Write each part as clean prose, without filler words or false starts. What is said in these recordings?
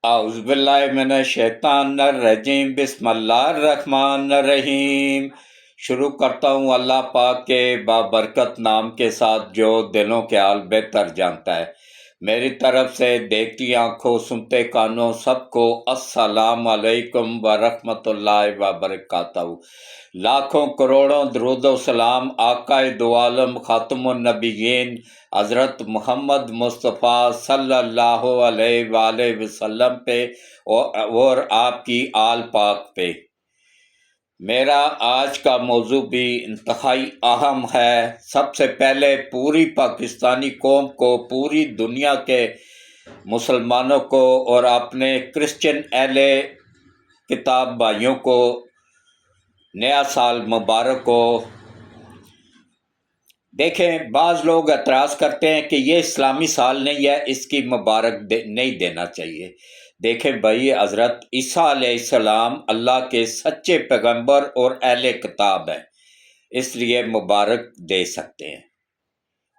اعوذ باللہ من الشیطان الرجیم، بسم اللہ الرحمن الرحیم۔ شروع کرتا ہوں اللہ پاک کے بابرکت نام کے ساتھ جو دلوں کے حال بہتر جانتا ہے۔ میری طرف سے دیکھتی آنکھوں سنتے کانوں سب کو السلام علیکم ورحمۃ اللہ وبرکاتہ۔ لاکھوں کروڑوں درود و سلام آقا دو عالم خاتم النبیین حضرت محمد مصطفیٰ صلی اللہ علیہ وآلہ وسلم پہ اور آپ کی آل پاک پہ۔ میرا آج کا موضوع بھی انتہائی اہم ہے۔ سب سے پہلے پوری پاکستانی قوم کو، پوری دنیا کے مسلمانوں کو اور اپنے کرسچن اہل کتاب بھائیوں کو نیا سال مبارک ہو۔ دیکھیں، بعض لوگ اعتراض کرتے ہیں کہ یہ اسلامی سال نہیں ہے، اس کی مبارک نہیں دینا چاہیے۔ دیکھیں بھائی، حضرت عیسیٰ علیہ السلام اللہ کے سچے پیغمبر اور اہل کتاب ہیں، اس لیے مبارک دے سکتے ہیں۔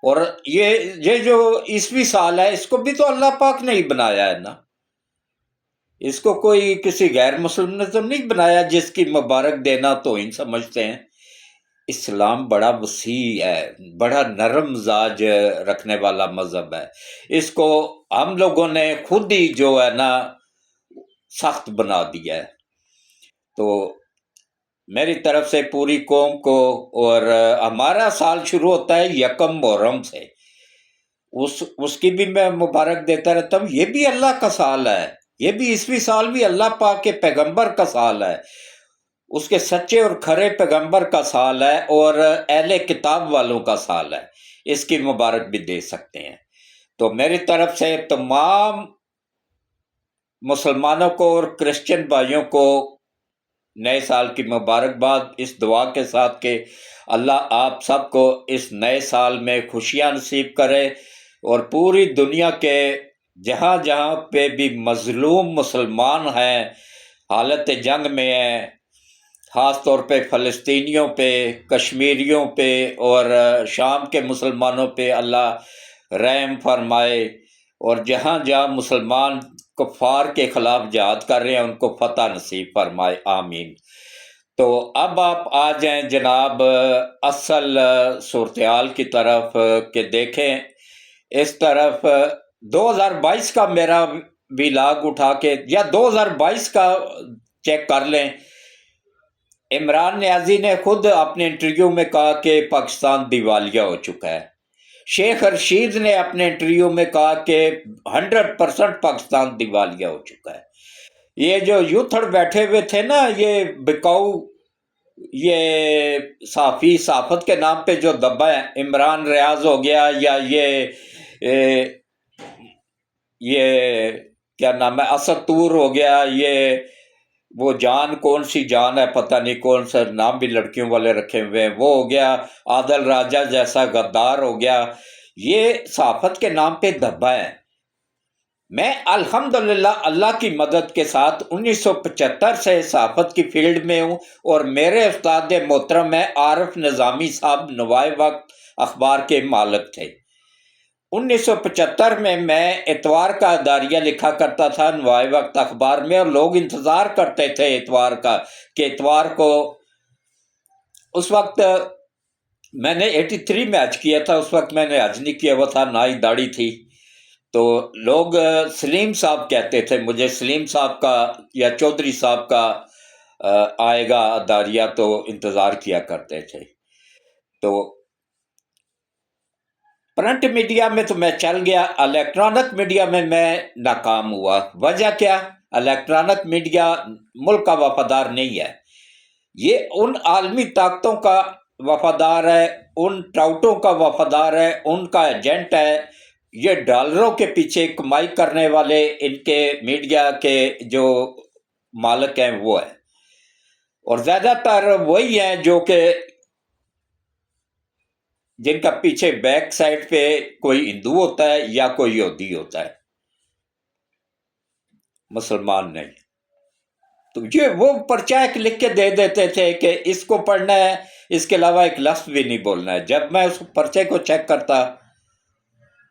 اور یہ جو عیسوی سال ہے، اس کو بھی تو اللہ پاک نے ہی بنایا ہے نا، اس کو کوئی کسی غیر مسلم نے تو نہیں بنایا جس کی مبارک دینا توہین سمجھتے ہیں۔ اسلام بڑا وسیع ہے، بڑا نرم مزاج رکھنے والا مذہب ہے، اس کو ہم لوگوں نے خود ہی جو ہے نا سخت بنا دیا ہے۔ تو میری طرف سے پوری قوم کو، اور ہمارا سال شروع ہوتا ہے یکم محرم سے، اس کی بھی میں مبارک دیتا رہتا ہوں۔ یہ بھی اللہ کا سال ہے، یہ بھی عیسوی سال بھی اللہ پاک کے پیغمبر کا سال ہے، اس کے سچے اور کھرے پیغمبر کا سال ہے، اور اہل کتاب والوں کا سال ہے، اس کی مبارک بھی دے سکتے ہیں۔ تو میری طرف سے تمام مسلمانوں کو اور کرسچن بھائیوں کو نئے سال کی مبارکباد، اس دعا کے ساتھ کہ اللہ آپ سب کو اس نئے سال میں خوشیاں نصیب کرے، اور پوری دنیا کے جہاں جہاں پہ بھی مظلوم مسلمان ہیں، حالت جنگ میں ہیں، خاص طور پہ فلسطینیوں پہ، کشمیریوں پہ اور شام کے مسلمانوں پہ اللہ رحم فرمائے، اور جہاں جہاں مسلمان کفار کے خلاف جہاد کر رہے ہیں ان کو فتح نصیب فرمائے، آمین۔ تو اب آپ آ جائیں جناب اصل صورتحال کی طرف، کہ دیکھیں اس طرف 2022 کا میرا ولاگ اٹھا کے، یا 2022 کا چیک کر لیں۔ عمران نیازی نے خود اپنے انٹرویو میں کہا کہ پاکستان دیوالیہ ہو چکا ہے۔ شیخ رشید نے اپنے انٹرویو میں کہا کہ 100% پاکستان دیوالیہ ہو چکا ہے۔ یہ جو یوتھڑ بیٹھے ہوئے تھے نا، یہ بکاؤ، یہ صحافی صحافت کے نام پہ جو دبا ہے، عمران ریاض ہو گیا، یا یہ کیا نام ہے، اسد طور ہو گیا، یہ وہ جان کون سی جان ہے، پتہ نہیں کون سا نام بھی لڑکیوں والے رکھے ہوئے ہیں، وہ ہو گیا، عادل راجہ جیسا غدار ہو گیا، یہ صحافت کے نام پہ دبا ہے۔ میں الحمدللہ اللہ کی مدد کے ساتھ 1975 سے صحافت کی فیلڈ میں ہوں، اور میرے استاد محترم ہیں عارف نظامی صاحب، نوائے وقت اخبار کے مالک تھے۔ 1975 میں اتوار کا اداریہ لکھا کرتا تھا نوائے وقت اخبار میں، اور لوگ انتظار کرتے تھے اتوار کا، کہ اتوار کو، اس وقت میں نے 83 میں حج کیا تھا، اس وقت میں نے حج نہیں کیا ہوا تھا، نہ ہی داڑھی تھی، تو لوگ سلیم صاحب کہتے تھے مجھے، سلیم صاحب کا یا چودھری صاحب کا آئے گا اداریہ، تو انتظار کیا کرتے تھے۔ تو پرنٹ میڈیا میں تو میں چل گیا، الیکٹرانک میڈیا میں ناکام ہوا۔ وجہ کیا؟ الیکٹرانک میڈیا ملک کا وفادار نہیں ہے، یہ ان عالمی طاقتوں کا وفادار ہے، ان ٹاؤٹوں کا وفادار ہے، ان کا ایجنٹ ہے، یہ ڈالروں کے پیچھے کمائی کرنے والے ان کے میڈیا کے جو مالک ہیں وہ ہیں، اور زیادہ تر وہی ہیں جو کہ جن کا پیچھے بیک سائڈ پہ کوئی ہندو ہوتا ہے یا کوئی یہودی ہوتا ہے، مسلمان نہیں۔ تو یہ وہ پرچہ ایک لکھ کے دے دیتے تھے کہ اس کو پڑھنا ہے، اس کے علاوہ ایک لفظ بھی نہیں بولنا ہے۔ جب میں اس پرچے کو چیک کرتا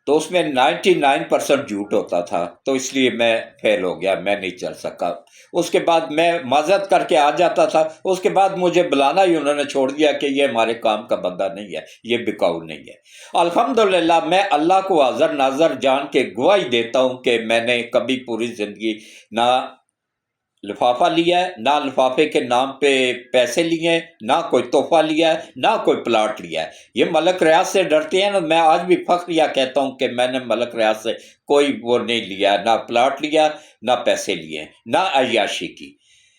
تو اس میں 99% جھوٹ ہوتا تھا، تو اس لیے میں فیل ہو گیا، میں نہیں چل سکا۔ اس کے بعد میں معذرت کر کے آ جاتا تھا، اس کے بعد مجھے بلانا ہی انہوں نے چھوڑ دیا کہ یہ ہمارے کام کا بندہ نہیں ہے، یہ بکاؤ نہیں ہے۔ الحمدللہ میں اللہ کو حاضر ناظر جان کے گواہی دیتا ہوں کہ میں نے کبھی پوری زندگی نہ لفافہ لیا ہے، نہ لفافے کے نام پہ پیسے لیے، نہ کوئی تحفہ لیا ہے، نہ کوئی پلاٹ لیا ہے۔ یہ ملک ریاض سے ڈرتے ہیں نا، میں آج بھی فخریہ کہتا ہوں کہ میں نے ملک ریاض سے کوئی وہ نہیں لیا، نہ پلاٹ لیا، نہ پیسے لیے، نہ عیاشی کی۔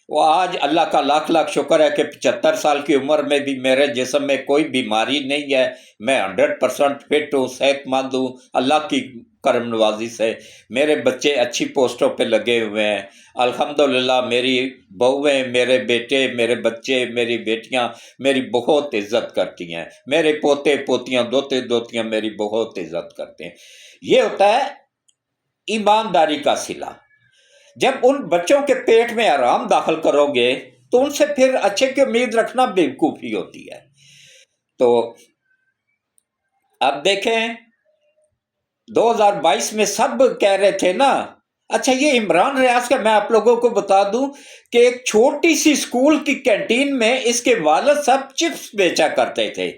وہ آج اللہ کا لاکھ لاکھ شکر ہے کہ 75 سال کی عمر میں بھی میرے جسم میں کوئی بیماری نہیں ہے، میں 100% فٹ ہوں، صحت مند ہوں، اللہ کی کرم نوازی سے۔ میرے بچے اچھی پوسٹوں پہ لگے ہوئے ہیں الحمدللہ، میری بہویں، میرے بیٹے، میرے بچے، میری بیٹیاں میری بہت عزت کرتی ہیں، میرے پوتے پوتیاں، دوتے دوتیاں میری بہت عزت کرتے ہیں۔ یہ ہوتا ہے ایمانداری کا صلہ۔ جب ان بچوں کے پیٹ میں آرام داخل کرو گے تو ان سے پھر اچھے کی امید رکھنا بیوقوفی ہوتی ہے۔ تو اب دیکھیں 2022 میں سب کہہ رہے تھے نا، اچھا یہ عمران ریاض کا میں آپ لوگوں کو بتا دوں کہ ایک چھوٹی سی سکول کی کینٹین میں اس کے والد صاحب چپس بیچا کرتے تھے،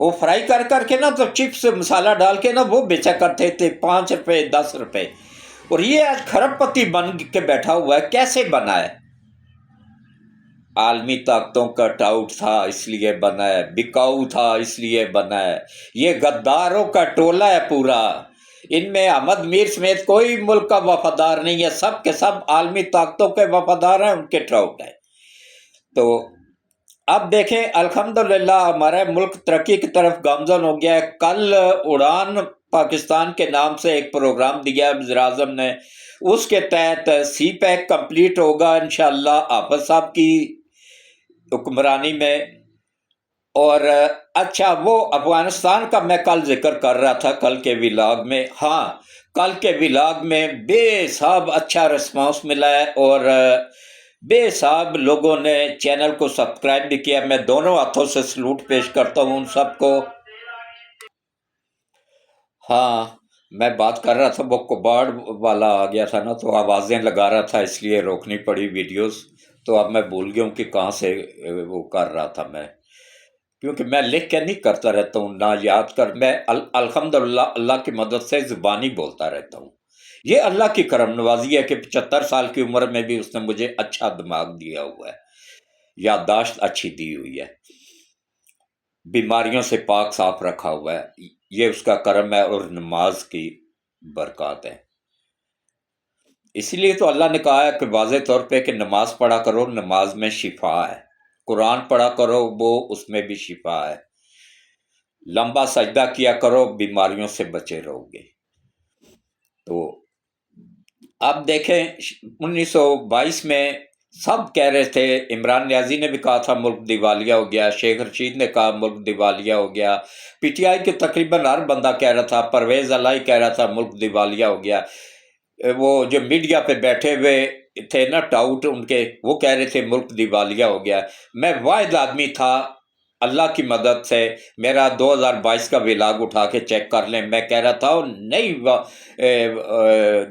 وہ فرائی کر کے نا، تو چپس مسالہ ڈال کے نا وہ بیچا کرتے تھے 5 روپے 10 روپے، اور یہ آج کھرب پتی بن کے بیٹھا ہوا ہے۔ کیسے بنا ہے؟ عالمی طاقتوں کا ٹاؤٹ تھا اس لیے بنا ہے، بکاؤ تھا اس لیے بنا ہے، یہ غداروں کا ٹولہ ہے پورا، ان میں احمد میر سمیت کوئی ملک کا وفادار نہیں ہے، سب کے سب عالمی طاقتوں کے وفادار ہیں، ان کے ٹراؤٹ ہیں۔ تو اب دیکھیں الحمدللہ ہمارا ملک ترقی کی طرف گامزن ہو گیا ہے۔ کل اڑان پاکستان کے نام سے ایک پروگرام دیا ہے وزیر اعظم نے، اس کے تحت سی پیک کمپلیٹ ہوگا انشاءاللہ حافظ صاحب کی حکمرانی میں۔ اور اچھا وہ افغانستان کا میں کل ذکر کر رہا تھا کل کے ولاگ میں، ہاں کل کے ولاگ میں بے حساب اچھا رسپانس ملا ہے، اور بے حساب لوگوں نے چینل کو سبسکرائب بھی کیا، میں دونوں ہاتھوں سے سلوٹ پیش کرتا ہوں ان سب کو۔ ہاں میں بات کر رہا تھا، وہ کباڑ والا آ گیا تھا نا، تو آوازیں لگا رہا تھا، اس لیے روکنی پڑی ویڈیوز، تو اب میں بھول گیا ہوں کہ کہاں سے وہ کر رہا تھا میں، کیونکہ میں لکھ کے نہیں کرتا رہتا ہوں نہ یاد کر، میں الحمدللہ اللہ کی مدد سے زبانی بولتا رہتا ہوں۔ یہ اللہ کی کرم نوازی ہے کہ 75 سال کی عمر میں بھی اس نے مجھے اچھا دماغ دیا ہوا ہے، یادداشت اچھی دی ہوئی ہے، بیماریوں سے پاک صاف رکھا ہوا ہے، یہ اس کا کرم ہے، اور نماز کی برکات ہے۔ اس لیے تو اللہ نے کہا ہے کہ واضح طور پہ کہ نماز پڑھا کرو، نماز میں شفا ہے، قرآن پڑھا کرو وہ اس میں بھی شفا ہے، لمبا سجدہ کیا کرو، بیماریوں سے بچے رہو گے۔ تو اب دیکھیں 1922 میں سب کہہ رہے تھے، عمران نیازی نے بھی کہا تھا ملک دیوالیہ ہو گیا، شیخ رشید نے کہا ملک دیوالیہ ہو گیا، پی ٹی آئی کے تقریباً ہر بندہ کہہ رہا تھا، پرویز الہی کہہ رہا تھا ملک دیوالیہ ہو گیا، وہ جو میڈیا پہ بیٹھے ہوئے تھے نا ٹاؤٹ ان کے، وہ کہہ رہے تھے ملک دیوالیہ ہو گیا۔ میں واحد آدمی تھا اللہ کی مدد سے، میرا 2022 کا ولاگ اٹھا کے چیک کر لیں، میں کہہ رہا تھا نہیں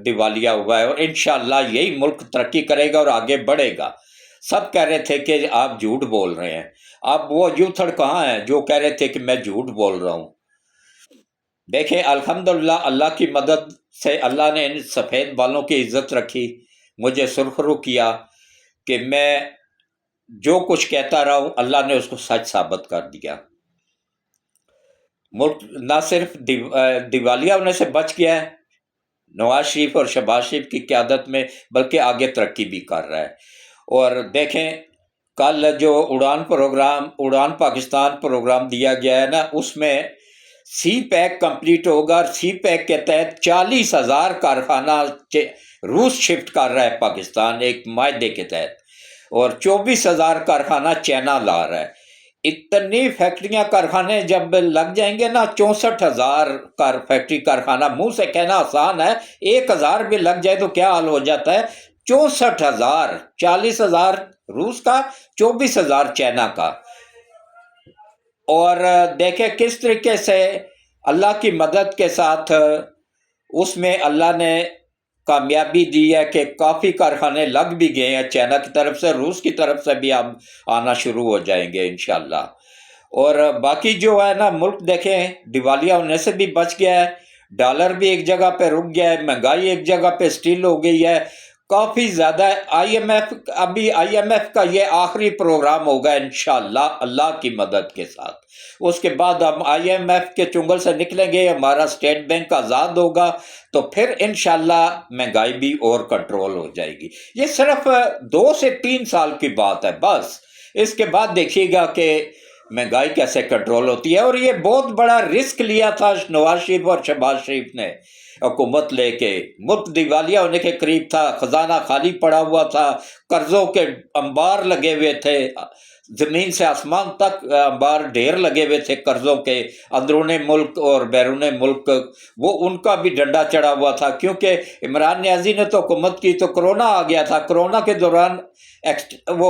دیوالیہ ہوا ہے، اور انشاءاللہ یہی ملک ترقی کرے گا اور آگے بڑھے گا۔ سب کہہ رہے تھے کہ آپ جھوٹ بول رہے ہیں، اب وہ یوتھڑ کہاں ہیں جو کہہ رہے تھے کہ میں جھوٹ بول رہا ہوں؟ دیکھیں الحمدللہ اللہ کی مدد سے اللہ نے ان سفید بالوں کی عزت رکھی، مجھے سرخرو کیا کہ میں جو کچھ کہتا رہا ہوں اللہ نے اس کو سچ ثابت کر دیا۔ ملک نہ صرف دیوالیہ ہونے سے بچ گیا ہے نواز شریف اور شہباز شریف کی قیادت میں، بلکہ آگے ترقی بھی کر رہا ہے۔ اور دیکھیں کل جو اڑان پاکستان پروگرام دیا گیا ہے نا، اس میں سی پیک کمپلیٹ ہوگا، اور سی پیک کے تحت 40,000 کارخانہ روس شفٹ کر رہا ہے پاکستان ایک معاہدے کے تحت، اور 24,000 کارخانہ چائنا لا رہا ہے۔ اتنی فیکٹریاں کارخانے جب لگ جائیں گے نا، 64,000 فیکٹری کارخانہ، منہ سے کہنا آسان ہے، 1,000 بھی لگ جائے تو کیا حال ہو جاتا ہے، 64,000، 40,000 روس کا، 24,000 چائنا کا۔ اور دیکھیں کس طریقے سے اللہ کی مدد کے ساتھ اس میں اللہ نے کامیابی دی ہے کہ کافی کارخانے لگ بھی گئے ہیں، چائنا کی طرف سے، روس کی طرف سے بھی اب آنا شروع ہو جائیں گے انشاءاللہ۔ اور باقی جو ہے نا ملک دیکھیں دیوالیہ ہونے سے بھی بچ گیا ہے، ڈالر بھی ایک جگہ پہ رک گیا ہے، مہنگائی ایک جگہ پہ سٹیل ہو گئی ہے کافی زیادہ۔ آئی ایم ایف کا یہ آخری پروگرام ہوگا انشاءاللہ اللہ کی مدد کے ساتھ۔ اس کے بعد ہم آئی ایم ایف کے چنگل سے نکلیں گے، ہمارا اسٹیٹ بینک آزاد ہوگا، تو پھر انشاءاللہ مہنگائی بھی اور کنٹرول ہو جائے گی۔ یہ صرف 2 سے 3 سال کی بات ہے بس، اس کے بعد دیکھیے گا کہ مہنگائی کیسے کنٹرول ہوتی ہے۔ اور یہ بہت بڑا رسک لیا تھا نواز شریف اور شہباز شریف نے حکومت لے کے، ملک دیوالیہ ہونے کے قریب تھا، خزانہ خالی پڑا ہوا تھا، قرضوں کے انبار لگے ہوئے تھے، زمین سے آسمان تک انبار ڈھیر لگے ہوئے تھے قرضوں کے، اندرون ملک اور بیرون ملک وہ ان کا بھی ڈنڈا چڑھا ہوا تھا، کیونکہ عمران نیازی نے تو حکومت کی تو کرونا آ گیا تھا، کرونا کے دوران وہ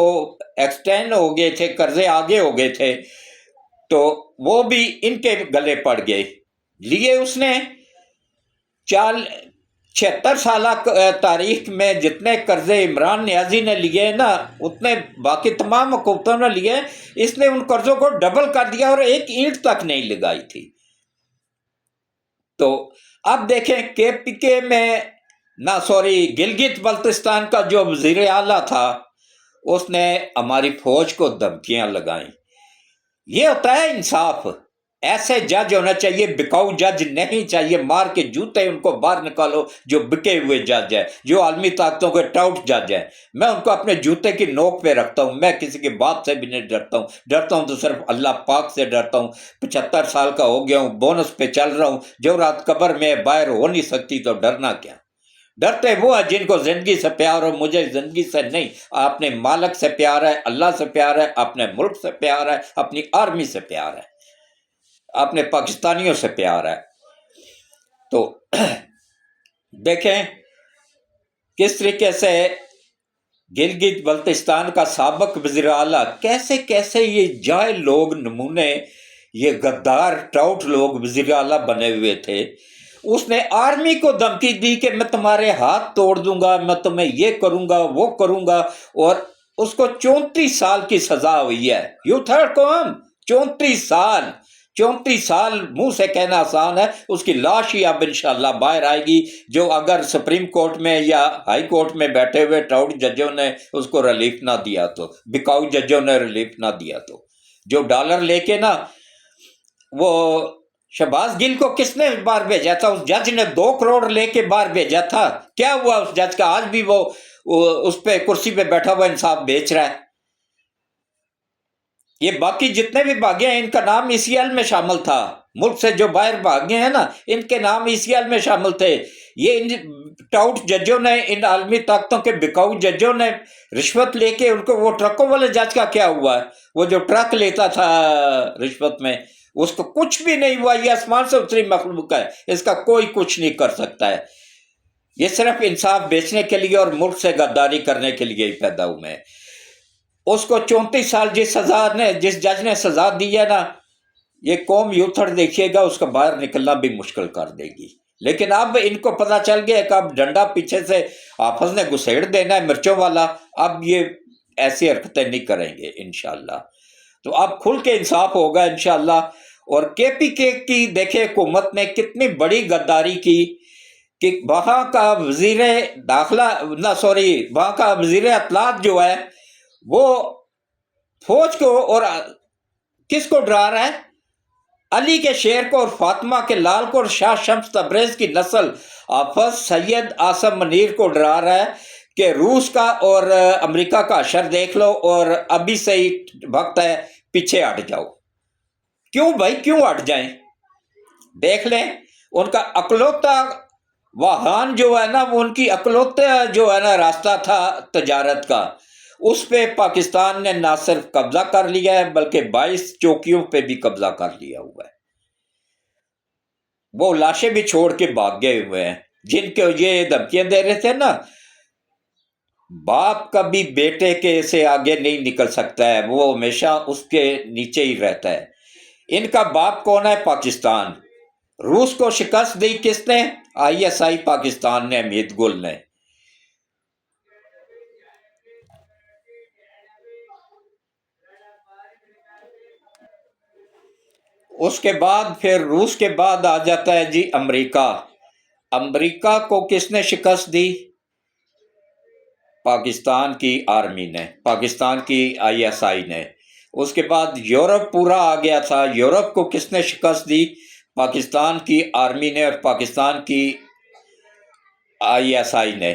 ایکسٹینڈ ہو گئے تھے، قرضے آگے ہو گئے تھے، تو وہ بھی ان کے گلے پڑ گئے۔ لیے اس نے 76 سالہ تاریخ میں جتنے قرضے عمران نیازی نے لیے نا اتنے باقی تمام حکومتوں نے لیے، اس نے ان قرضوں کو ڈبل کر دیا اور ایک اینٹ تک نہیں لگائی تھی۔ تو اب دیکھیں کے پی کے میں گلگت بلتستان کا جو وزیر اعلیٰ تھا اس نے ہماری فوج کو دھمکیاں لگائیں۔ یہ ہوتا ہے انصاف، ایسے جج ہونا چاہیے، بکاؤ جج نہیں چاہیے، مار کے جوتے ان کو باہر نکالو جو بکے ہوئے جج ہیں، جو عالمی طاقتوں کے ٹاؤٹ جج ہیں، میں ان کو اپنے جوتے کی نوک پہ رکھتا ہوں، میں کسی کی بات سے بھی نہیں ڈرتا ہوں تو صرف اللہ پاک سے ڈرتا ہوں۔ 75 سال کا ہو گیا ہوں، بونس پہ چل رہا ہوں، جو رات قبر میں باہر ہو نہیں سکتی تو ڈرنا کیا؟ ڈرتے وہ ہیں جن کو زندگی سے پیار ہو، مجھے زندگی سے نہیں، اپنے مالک سے پیار ہے، اللہ سے پیار ہے، اپنے ملک سے پیار ہے، اپنی آرمی سے پیار ہے، اپنے پاکستانیوں سے پیار ہے۔ تو دیکھیں کس طریقے سے گلگت بلتستان کا سابق وزیر اعلیٰ کیسے کیسے یہ جاہل لوگ، نمونے، یہ غدار ٹاؤٹ لوگ وزیر اعلیٰ بنے ہوئے تھے۔ اس نے آرمی کو دھمکی دی کہ میں تمہارے ہاتھ توڑ دوں گا، میں تمہیں یہ کروں گا وہ کروں گا، اور اس کو 34 سال کی سزا ہوئی ہے۔ یوتھ قوم 34 سال منہ سے کہنا آسان ہے، اس کی لاش ہی اب انشاءاللہ باہر آئے گی، جو اگر سپریم کورٹ میں یا ہائی کورٹ میں بیٹھے ہوئے ٹاؤٹ ججوں نے اس کو ریلیف نہ دیا تو، بکاؤ ججوں نے ریلیف نہ دیا تو، جو ڈالر لے کے نا وہ شہباز گل کو کس نے باہر بھیجا تھا؟ اس جج نے 2 کروڑ لے کے باہر بھیجا تھا۔ کیا ہوا اس جج کا؟ آج بھی وہ اس پہ کرسی پہ بیٹھا ہوا انصاف بیچ رہا ہے۔ یہ باقی جتنے بھی بھاگے ہیں ان کا نام ای سی ایل میں شامل تھا، ملک سے جو باہر بھاگے ہیں نا ان کے نام ای سی ایل میں شامل تھے۔ یہ ان ٹاؤٹ ججوں نے، ان عالمی طاقتوں کے بکاؤ ججوں نے رشوت لے کے ان کو، وہ ٹرکوں والے جج کا کیا ہوا ہے؟ وہ جو ٹرک لیتا تھا رشوت میں، اس کو کچھ بھی نہیں ہوا۔ یہ آسمان سے اتری مخلوق ہے، اس کا کوئی کچھ نہیں کر سکتا ہے۔ یہ صرف انصاف بیچنے کے لیے اور ملک سے غداری کرنے کے لیے ہی پیدا ہوئے ہیں۔ اس کو 34 سال جس جج نے سزا دی ہے نا، یہ قوم یوتھڑ دیکھیے گا اس کا باہر نکلنا بھی مشکل کر دے گی۔ لیکن اب ان کو پتہ چل گیا کہ اب ڈنڈا پیچھے سے حافظ نے گھسیڑ دینا ہے مرچوں والا، اب یہ ایسی حرکتیں نہیں کریں گے انشاءاللہ۔ تو اب کھل کے انصاف ہوگا انشاءاللہ۔ اور کے پی کے کی دیکھیں حکومت نے کتنی بڑی غداری کی کہ وہاں کا وزیر اطلاعات جو ہے وہ فوج کو اور کس کو ڈرا رہا ہے؟ علی کے شیر کو اور فاطمہ کے لال کو اور شاہ شمس تبریز کی نسل حافظ سید آصم منیر کو ڈرا رہا ہے کہ روس کا اور امریکہ کا حشر دیکھ لو اور ابھی سے ہی وقت ہے پیچھے ہٹ جاؤ۔ کیوں بھائی، کیوں ہٹ جائیں؟ دیکھ لیں ان کا اکلوتا واہن جو ہے نا، وہ ان کی اکلوتا جو ہے نا راستہ تھا تجارت کا، اس پہ پاکستان نے نہ صرف قبضہ کر لیا ہے بلکہ 22 چوکیوں پہ بھی قبضہ کر لیا ہوا ہے۔ وہ لاشیں بھی چھوڑ کے بھاگ گئے ہوئے ہیں جن کو یہ دھمکیاں دے رہے تھے نا۔ باپ کبھی بیٹے کے سے آگے نہیں نکل سکتا ہے، وہ ہمیشہ اس کے نیچے ہی رہتا ہے۔ ان کا باپ کون ہے؟ پاکستان۔ روس کو شکست دی کس نے؟ آئی ایس آئی پاکستان نے، حمید گل نے۔ اس کے بعد پھر روس کے بعد آ جاتا ہے جی امریکہ۔ امریکہ کو کس نے شکست دی؟ پاکستان کی آرمی نے، پاکستان کی آئی ایس آئی نے۔ اس کے بعد یورپ پورا آ گیا تھا، یورپ کو کس نے شکست دی؟ پاکستان کی آرمی نے اور پاکستان کی آئی ایس آئی نے۔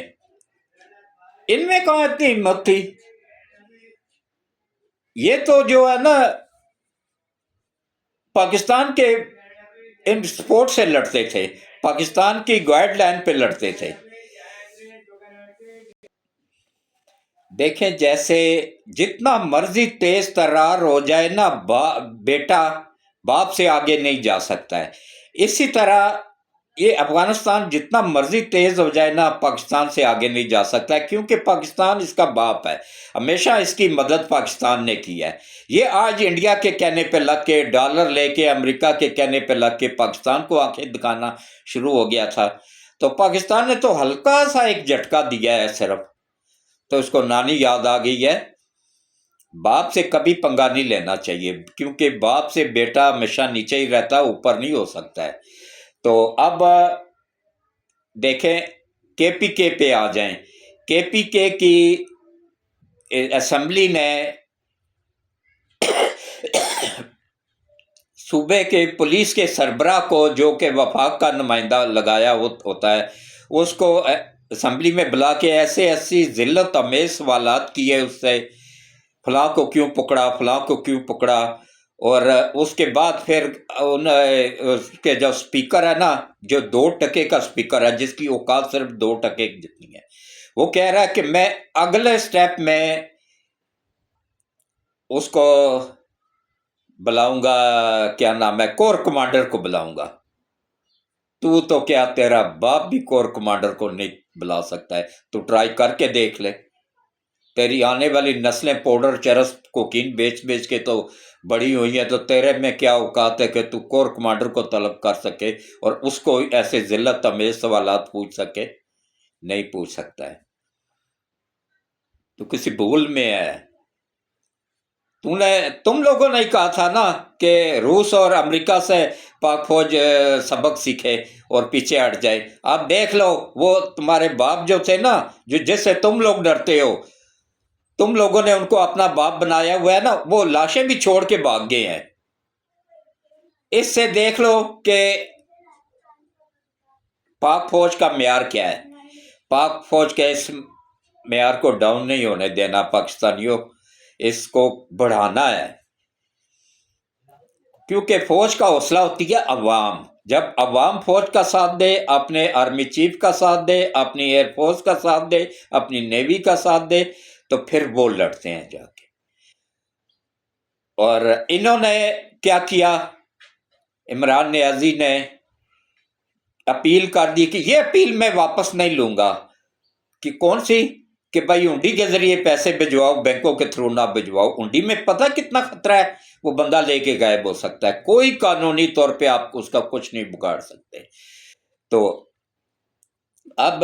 ان میں کہاں اتنی ہمت تھی؟ یہ تو جو ہے نا پاکستان کے ان سپورٹ سے لڑتے تھے، پاکستان کی گائیڈ لائن پہ لڑتے تھے۔ دیکھیں جیسے جتنا مرضی تیز ترار ہو جائے نا بیٹا باپ سے آگے نہیں جا سکتا ہے، اسی طرح یہ افغانستان جتنا مرضی تیز ہو جائے نا پاکستان سے آگے نہیں جا سکتا ہے، کیونکہ پاکستان اس کا باپ ہے، ہمیشہ اس کی مدد پاکستان نے کی ہے۔ یہ آج انڈیا کے کہنے پہ لگ کے، ڈالر لے کے، امریکہ کے کہنے پہ لگ کے پاکستان کو آنکھیں دکھانا شروع ہو گیا تھا، تو پاکستان نے تو ہلکا سا ایک جھٹکا دیا ہے صرف، تو اس کو نانی یاد آ گئی ہے۔ باپ سے کبھی پنگا نہیں لینا چاہیے، کیونکہ باپ سے بیٹا ہمیشہ نیچے ہی رہتا، اوپر نہیں ہو سکتا ہے۔ تو اب دیکھیں کے پی کے پہ آ جائیں۔ کے پی کے کی اسمبلی نے صوبے کے پولیس کے سربراہ کو، جو کہ وفاق کا نمائندہ لگایا ہوتا ہے، اس کو اسمبلی میں بلا کے ایسے ایسی ذلت امیز سوالات کیے اس سے، فلاں کو کیوں پکڑا، فلاں کو کیوں پکڑا، اور اس کے بعد پھر اس کے جو سپیکر ہے نا، جو 2 ٹکے کا سپیکر ہے، جس کی اوقات صرف 2 ٹکے جتنی ہے، وہ کہہ رہا ہے کہ میں اگلے سٹیپ میں اس کو بلاؤں گا، کیا نام ہے، کور کمانڈر کو بلاؤں گا۔ تو کیا تیرا باپ بھی کور کمانڈر کو نہیں بلا سکتا ہے؟ تو ٹرائی کر کے دیکھ لے، تیری آنے والی نسلیں پاؤڈر چرس کوکین بیچ بیچ کے تو بڑی ہوئی ہیں، تو تیرے میں کیا اوقات ہے کہ تو کور کمانڈر کو طلب کر سکے اور اس کو ایسے ذلت امیز سوالات پوچھ سکے؟ نہیں پوچھ سکتا ہے، تو کسی بھول میں ہے۔ تم لوگوں نے کہا تھا نا کہ روس اور امریکہ سے پاک فوج سبق سیکھے اور پیچھے ہٹ جائے۔ آپ دیکھ لو، وہ تمہارے باپ جو تھے نا، جس سے تم لوگ ڈرتے ہو، تم لوگوں نے ان کو اپنا باپ بنایا ہوا ہے نا، وہ لاشیں بھی چھوڑ کے بھاگ گئے ہیں۔ اس سے دیکھ لو کہ پاک فوج کا معیار کیا ہے۔ پاک فوج کے اس معیار کو ڈاؤن نہیں ہونے دینا، پاکستانیوں اس کو بڑھانا ہے، کیونکہ فوج کا حوصلہ ہوتی ہے عوام۔ جب عوام فوج کا ساتھ دے، اپنے آرمی چیف کا ساتھ دے، اپنی ایئر فورس کا ساتھ دے، اپنی نیوی کا ساتھ دے، تو پھر وہ لڑتے ہیں جا کے۔ اور انہوں نے کیا کیا؟ عمران نیازی نے اپیل کر دی کہ یہ اپیل میں واپس نہیں لوں گا، کہ کون سی؟ کہ بھائی ہنڈی کے ذریعے پیسے بھجواؤ، بینکوں کے تھرو نہ بھجواؤ۔ ہنڈی میں پتہ کتنا خطرہ ہے، وہ بندہ لے کے غائب ہو سکتا ہے، کوئی قانونی طور پہ آپ اس کا کچھ نہیں بگاڑ سکتے۔ تو اب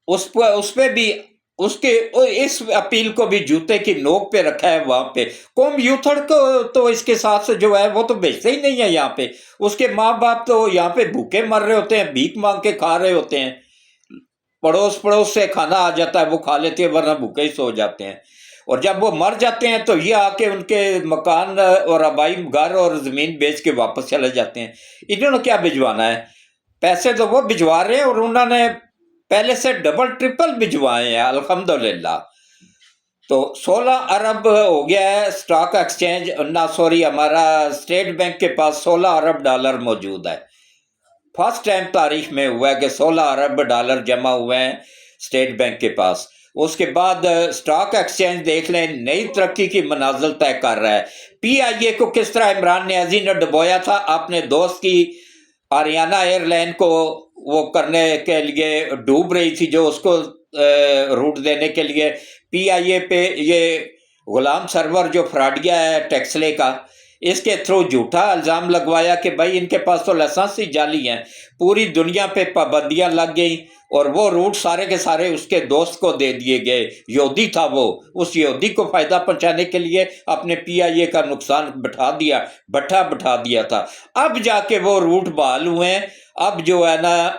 اس پہ بھی اس اپیل کو بھی جوتے کی نوک پہ رکھا ہے وہاں پہ۔ قوم یوتھڑ کو تو اس کے ساتھ سے جو ہے وہ تو بھیجتے ہی نہیں ہے یہاں پہ، اس کے ماں باپ تو یہاں پہ بھوکے مر رہے ہوتے ہیں، بھیک مانگ کے کھا رہے ہوتے ہیں، پڑوس سے کھانا آ جاتا ہے وہ کھا لیتے ہیں، ورنہ بھوکے ہی سو جاتے ہیں۔ اور جب وہ مر جاتے ہیں تو یہ آ کے ان کے مکان اور آبائی گھر اور زمین بیچ کے واپس چلے جاتے ہیں۔ انہوں نے کیا بھجوانا ہے؟ پیسے تو وہ بھجوا رہے ہیں، اور انہوں نے پہلے سے ڈبل ٹرپل بھجوائے ہیں الحمدللہ۔ تو 16 ارب ہو گیا ہے اسٹاک ایکسچینج، ہمارا اسٹیٹ بینک کے پاس 16 ارب ڈالر موجود ہے۔ فرسٹ ٹائم تاریخ میں ہوا ہے کہ 16 ارب ڈالر جمع ہوئے ہیں اسٹیٹ بینک کے پاس۔ اس کے بعد اسٹاک ایکسچینج دیکھ لیں، نئی ترقی کی منازل طے کر رہا ہے۔ پی آئی اے کو کس طرح عمران نیازی نے ڈبویا تھا اپنے دوست کی آریانہ ایئر لائن کو وہ کرنے کے لیے، ڈوب رہی تھی جو، اس کو روٹ دینے کے لیے پی آئی اے پہ یہ غلام سرور جو فراڈیا ہے ٹیکسلے کا، اس کے تھرو جھوٹا الزام لگوایا کہ بھائی ان کے پاس تو لائسنس ہی جعلی ہیں، پوری دنیا پہ پابندیاں لگ گئیں، اور وہ روٹ سارے کے سارے اس کے دوست کو دے دیے گئے، یہودی تھا وہ، اس یہودی کو فائدہ پہنچانے کے لیے اپنے پی آئی اے کا نقصان بٹھا دیا تھا۔ اب جا کے وہ روٹ بحال ہوئے ہیں، اب جو ہے نا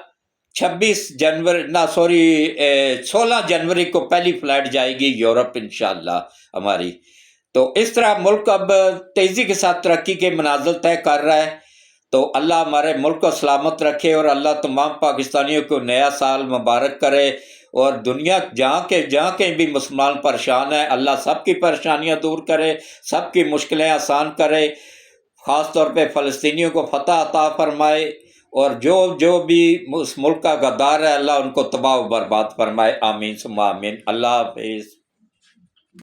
16 جنوری کو پہلی فلائٹ جائے گی یورپ انشاءاللہ ہماری۔ تو اس طرح ملک اب تیزی کے ساتھ ترقی کے منازل طے کر رہا ہے۔ تو اللہ ہمارے ملک کو سلامت رکھے، اور اللہ تمام پاکستانیوں کو نیا سال مبارک کرے، اور دنیا جہاں کہیں بھی مسلمان پریشان ہیں، اللہ سب کی پریشانیاں دور کرے، سب کی مشکلیں آسان کرے، خاص طور پہ فلسطینیوں کو فتح عطا فرمائے، اور جو بھی اس ملک کا غدار ہے اللہ ان کو تباہ و برباد فرمائے، آمین ثم آمین۔ اللہ حافظ۔